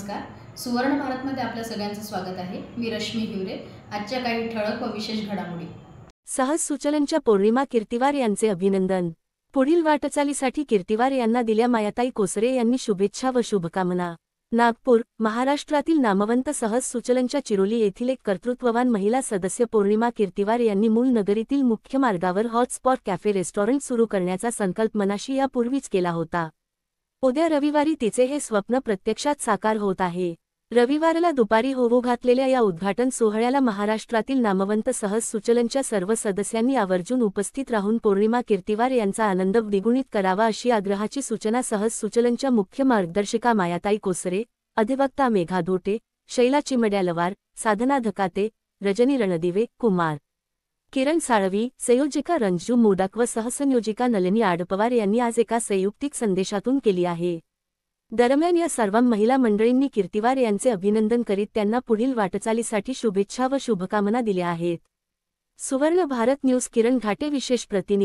नमस्कार. सुवर्ण भारतमध्ये आपल्या सगळ्यांचं स्वागत आहे. मी रश्मी हिवरे. आजच्या काही ठळक व विशेष घडामोडी. सहज सुचलनच्या पौर्णिमा कीर्तिवार यांचे अभिनंदन. पुढील वाटचालीसाठी कीर्तिवार यांना दिल्या मायाताई कोसरे यांनी शुभेच्छा व शुभकामना. नागपूर, महाराष्ट्रातील नामवंत सहज सुचलनच्या चिरोली येथील एक कर्तृत्ववान महिला सदस्य पौर्णिमा कीर्तिवार यांनी मूल नगरीतील मुख्य मार्गावर हॉटस्पॉट कॅफे रेस्टॉरंट सुरू करण्याचा संकल्प मनाशी यापूर्वीच केला होता. उद्या रविवारी तिचे हे स्वप्न प्रत्यक्षात साकार होत आहे. रविवारला दुपारी होऊ घातलेल्या या उद्घाटन सोहळ्याला महाराष्ट्रातील नामवंत सहज सुचलनच्या सर्व सदस्यांनी आवर्जून उपस्थित राहून पौर्णिमा कीर्तिवार यांचा आनंद द्विगुणित करावा अशी आग्रहाची सूचना सहज सुचलनच्या मुख्य मार्गदर्शिका मायाताई कोसरे, अधिवक्ता मेघा धोटे, शैला चिमड्यालवार, साधना धकाते, रजनी रणदिवे, कुमार किरण साळवी, संयोजिका रंजू मोडक व सहसंयोजिका नलिनी आडपवार यांनी आज एका संयुक्तिक संदेशातून केली आहे. दरम्यान या सर्व महिला मंडळींनी कीर्तिवार यांचे अभिनंदन करीत त्यांना पुढील वाटचालीसाठी शुभेच्छा व शुभकामना दिल्या आहेत. सुवर्ण भारत न्यूज किरण घाटे विशेष प्रतिनिधी.